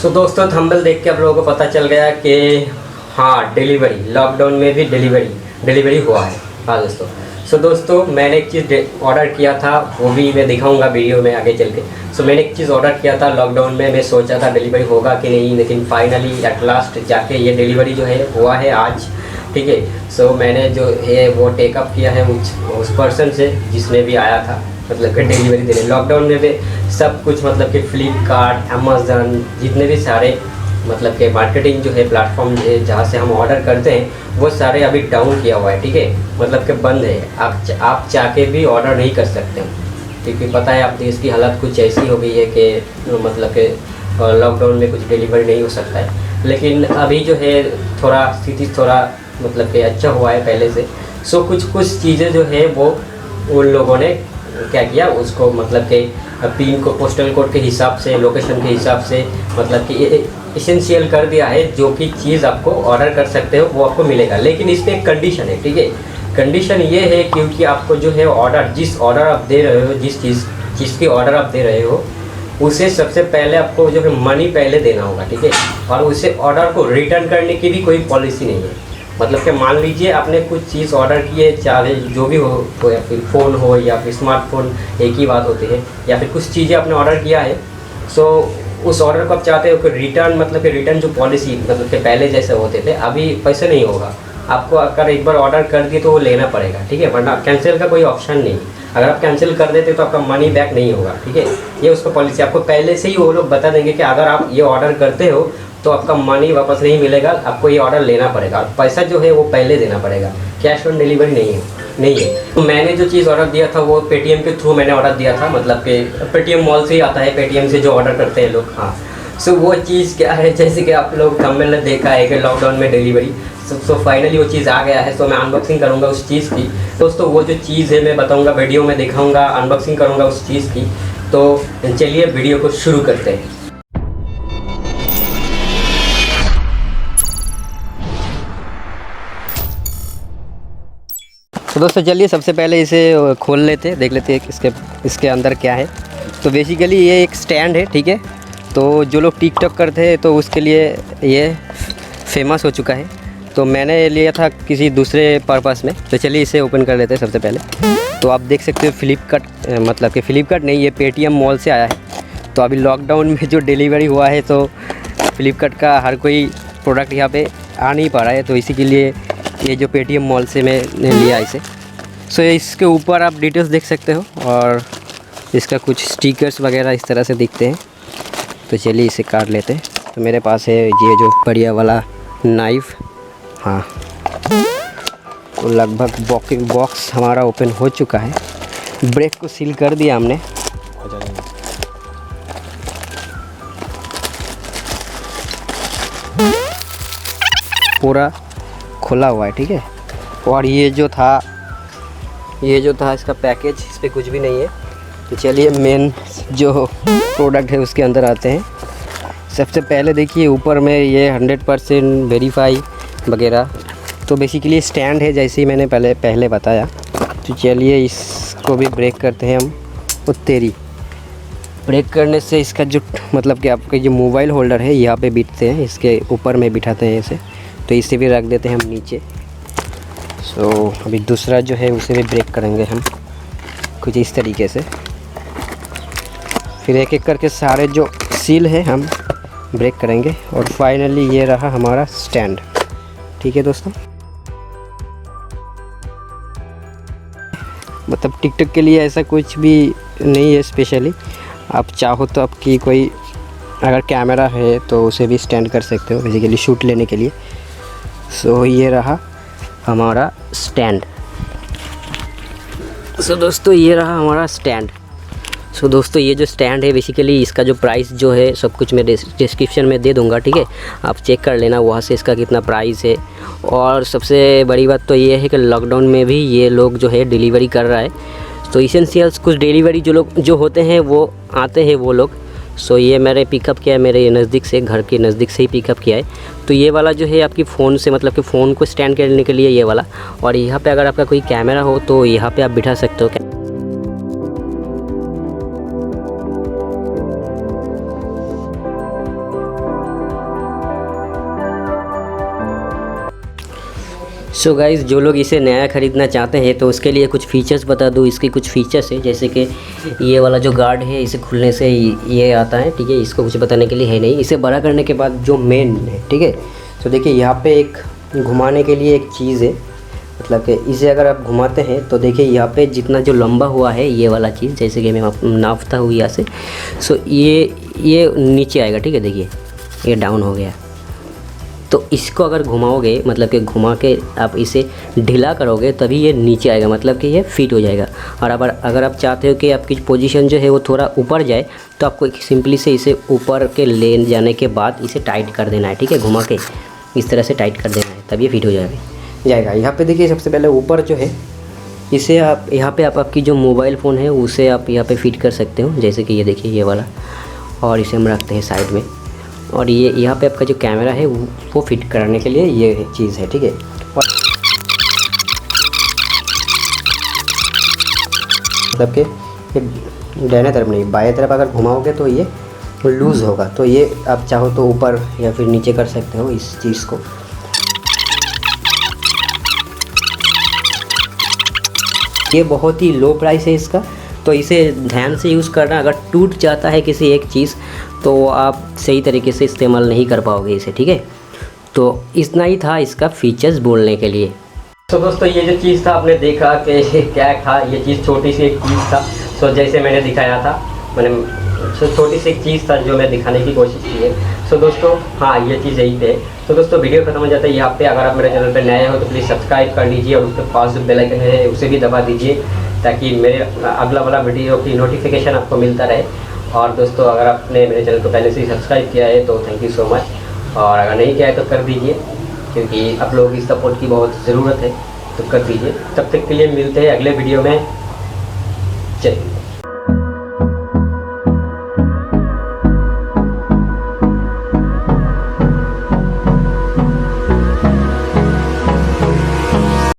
सो दोस्तों थंबनेल देख के आप लोगों को पता चल गया कि हाँ डिलीवरी लॉकडाउन में भी डिलीवरी हुआ है। हाँ दोस्तों, सो दोस्तों मैंने एक चीज़ ऑर्डर किया था, वो भी मैं दिखाऊंगा वीडियो में आगे चल के। सो मैंने एक चीज़ ऑर्डर किया था लॉकडाउन में, मैं सोचा था डिलीवरी होगा कि नहीं, लेकिन फाइनली एट लास्ट जाके ये डिलीवरी जो है हुआ है आज। ठीक है, सो मैंने जो है वो टेकअप किया है उस पर्सन से जिसने भी आया था, मतलब कि डिलीवरी देने। लॉकडाउन में भी सब कुछ मतलब कि फ्लिपकार्ट, अमेज़न, जितने भी सारे मतलब कि मार्केटिंग जो है प्लेटफॉर्म है जहाँ से हम ऑर्डर करते हैं वो सारे अभी डाउन किया हुआ है। ठीक है, मतलब कि बंद है, आप चाह के भी ऑर्डर नहीं कर सकते, क्योंकि पता है आप देश की हालत कुछ ऐसी हो गई है कि मतलब कि लॉकडाउन में कुछ डिलीवरी नहीं हो सकता है। लेकिन अभी जो है थोड़ा स्थिति थोड़ा मतलब कि अच्छा हुआ है पहले से। सो कुछ चीज़ें जो है वो उन लोगों ने क्या किया, उसको मतलब कि पिन को पोस्टल कोड के हिसाब से, लोकेशन के हिसाब से मतलब कि इसेंशियल कर दिया है। जो कि चीज़ आपको ऑर्डर कर सकते हो वो आपको मिलेगा, लेकिन इस पर एक कंडीशन है। ठीक है, कंडीशन ये है क्योंकि आपको जो है ऑर्डर, जिस ऑर्डर आप दे रहे हो, जिस चीज़ की ऑर्डर आप दे रहे हो, उसे सबसे पहले आपको जो है मनी पहले देना होगा। ठीक है, और उसे ऑर्डर को रिटर्न करने की भी कोई पॉलिसी नहीं है। मतलब कि मान लीजिए आपने कुछ चीज़ ऑर्डर की है, चाहे जो भी हो या फिर फ़ोन हो या फिर स्मार्टफोन, एक ही बात होती है, या फिर कुछ चीज़ें आपने ऑर्डर किया है। सो उस ऑर्डर को आप चाहते हो कि रिटर्न, मतलब कि रिटर्न जो पॉलिसी मतलब कि पहले जैसे होते थे अभी पैसे नहीं होगा। आपको अगर एक बार ऑर्डर कर दिए तो वो लेना पड़ेगा। ठीक है, वरना कैंसिल का कोई ऑप्शन नहीं। अगर आप कैंसिल कर देते तो आपका मनी बैक नहीं होगा। ठीक है, ये उसका पॉलिसी आपको पहले से ही वो लोग बता देंगे कि अगर आप ये ऑर्डर करते हो तो आपका मनी वापस नहीं मिलेगा, आपको ये ऑर्डर लेना पड़ेगा। पैसा जो है वो पहले देना पड़ेगा, कैश ऑन डिलीवरी नहीं है। तो मैंने जो चीज़ ऑर्डर दिया था वो पेटीएम के थ्रू मैंने ऑर्डर दिया था, मतलब कि पेटीएम मॉल से ही आता है, पेटीएम से जो ऑर्डर करते हैं लोग। हाँ, सो वो चीज़ क्या है, जैसे कि आप लोग थंबनेल में देखा है कि लॉकडाउन में डिलीवरी, सो फाइनली वो चीज़ आ गया है। सो मैं अनबॉक्सिंग करूँगा उस चीज़ की। दोस्तों वो जो चीज़ है मैं बताऊँगा, वीडियो में दिखाऊँगा, अनबॉक्सिंग करूँगा उस चीज़ की। तो चलिए वीडियो को शुरू करते हैं। तो दोस्तों चलिए सबसे पहले इसे खोल लेते हैं, देख लेते हैं इसके अंदर क्या है। तो बेसिकली ये एक स्टैंड है। ठीक है, तो जो लोग टिकटॉक करते हैं तो उसके लिए ये फेमस हो चुका है। तो मैंने लिया था किसी दूसरे पर्पस में। तो चलिए इसे ओपन कर लेते हैं सबसे पहले। तो आप देख सकते हो फ्लिपकार्ट, मतलब कि फ्लिपकार्ट नहीं, ये पेटीएम मॉल से आया है। तो अभी लॉकडाउन में जो डिलीवरी हुआ है तो फ्लिपकार्ट का हर कोई प्रोडक्ट यहाँ पे आ नहीं पा रहा है, तो इसी के लिए ये जो पेटीएम मॉल से मैंने लिया इसे। सो इसके ऊपर आप डिटेल्स देख सकते हो और इसका कुछ स्टिकर्स वगैरह इस तरह से दिखते हैं। तो चलिए इसे काट लेते हैं। तो मेरे पास है ये जो बढ़िया वाला नाइफ़। हाँ, तो लगभग बॉक्स हमारा ओपन हो चुका है। ब्रेक को सील कर दिया हमने। पूरा खुला हुआ है। ठीक है, और ये जो था इसका पैकेज, इस पर कुछ भी नहीं है। तो चलिए मेन जो प्रोडक्ट है उसके अंदर आते हैं। सबसे पहले देखिए ऊपर में ये 100% वेरीफाई वगैरह। तो बेसिकली स्टैंड है, जैसे ही मैंने पहले बताया। तो चलिए इसको भी ब्रेक करते हैं हम। उत्तेरी ब्रेक करने से इसका जो मतलब कि आपका जो मोबाइल होल्डर है यहाँ पे बिठते हैं, इसके ऊपर में बिठाते हैं इसे। तो इसे भी रख देते हैं हम नीचे। सो अभी दूसरा जो है उसे भी ब्रेक करेंगे हम कुछ इस तरीके से। फिर एक एक करके सारे जो सील है हम ब्रेक करेंगे। और फाइनली ये रहा हमारा स्टैंड। ठीक है दोस्तों, मतलब टिकटॉक के लिए ऐसा कुछ भी नहीं है स्पेशली। आप चाहो तो आपकी कोई अगर कैमरा है तो उसे भी स्टैंड कर सकते हो बेसिकली शूट लेने के लिए। सो ये रहा हमारा स्टैंड। सो दोस्तों ये रहा हमारा स्टैंड। सो दोस्तों ये जो स्टैंड है बेसिकली इसका जो प्राइस जो है सब कुछ मैं डिस्क्रिप्शन में दे दूंगा। ठीक है, आप चेक कर लेना वहाँ से इसका कितना प्राइस है। और सबसे बड़ी बात तो ये है कि लॉकडाउन में भी ये लोग जो है डिलीवरी कर रहा है। तो इसेंशियल्स कुछ डिलीवरी जो होते हैं वो आते हैं वो लोग। सो ये मैंने पिकअप किया है, मेरे नज़दीक से, घर के नज़दीक से ही पिकअप किया है। तो ये वाला जो है आपकी फ़ोन से, मतलब कि फ़ोन को स्टैंड करने के लिए ये वाला। और यहाँ पे अगर आपका कोई कैमरा हो तो यहाँ पे आप बिठा सकते हो। सो गाइज़, जो लोग इसे नया ख़रीदना चाहते हैं तो उसके लिए कुछ फ़ीचर्स बता दूँ। इसके कुछ फ़ीचर्स है, जैसे कि ये वाला जो गार्ड है इसे खुलने से ये आता है, ठीक है। इसको कुछ बताने के लिए है नहीं। इसे बड़ा करने के बाद जो मेन है, ठीक है। तो देखिए यहाँ पे एक घुमाने के लिए एक चीज़ है, मतलब कि इसे अगर आप घुमाते हैं तो देखिए यहाँ पे जितना जो लंबा हुआ है ये वाला चीज़, जैसे कि मैं नापता हूँ यहाँ से, सो ये नीचे आएगा, ठीक है। देखिए ये डाउन हो गया। तो इसको अगर घुमाओगे, मतलब कि घुमा के आप इसे ढीला करोगे तभी ये नीचे आएगा, मतलब कि ये फिट हो जाएगा। और अगर आप चाहते हो कि आपकी पोजीशन जो है वो थोड़ा ऊपर जाए तो आपको सिंपली से इसे ऊपर के ले जाने के बाद इसे टाइट कर देना है, ठीक है। घुमा के इस तरह से टाइट कर देना है, तब ये फिट हो जाएगा। यहाँ पे देखिए सबसे पहले ऊपर जो है इसे आप यहाँ पे आप आपकी जो मोबाइल फ़ोन है उसे आप यहाँ पे फिट कर सकते हो, जैसे कि ये देखिए ये वाला। और इसे हम रखते हैं साइड में। और ये यहाँ पे आपका जो कैमरा है वो फिट करने के लिए ये चीज़ है, ठीक है। और मतलब कि ये दाहिने तरफ नहीं, बाएं तरफ अगर घुमाओगे तो ये लूज़ होगा। तो ये आप चाहो तो ऊपर या फिर नीचे कर सकते हो इस चीज़ को। ये बहुत ही लो प्राइस है इसका, तो इसे ध्यान से यूज़ करना। अगर टूट जाता है किसी एक चीज़ तो आप सही तरीके से इस्तेमाल नहीं कर पाओगे इसे, ठीक है। तो इतना ही था इसका फीचर्स बोलने के लिए। तो दोस्तों ये जो चीज़ था आपने देखा कि क्या था, ये चीज़ छोटी सी एक चीज़ था। सो जैसे मैंने दिखाया था, मैंने छोटी सी एक चीज़ था जो मैं दिखाने की कोशिश की है। सो दोस्तों हाँ, ये चीज़ यही पे। तो दोस्तों वीडियो खत्म हो जाता है यहाँ पे। अगर आप मेरे चैनल पे नए हो तो प्लीज़ सब्सक्राइब कर लीजिए और उसके पास जो बेल आइकन है उसे भी दबा दीजिए, ताकि मेरे अगला वाला वीडियो की नोटिफिकेशन आपको मिलता रहे। और दोस्तों अगर आपने मेरे चैनल को पहले से ही सब्सक्राइब किया है तो थैंक यू सो मच, और अगर नहीं किया है तो कर दीजिए, क्योंकि आप लोगों की सपोर्ट की बहुत ज़रूरत है, तो कर दीजिए। तब तक के लिए मिलते हैं अगले वीडियो में। चलिए।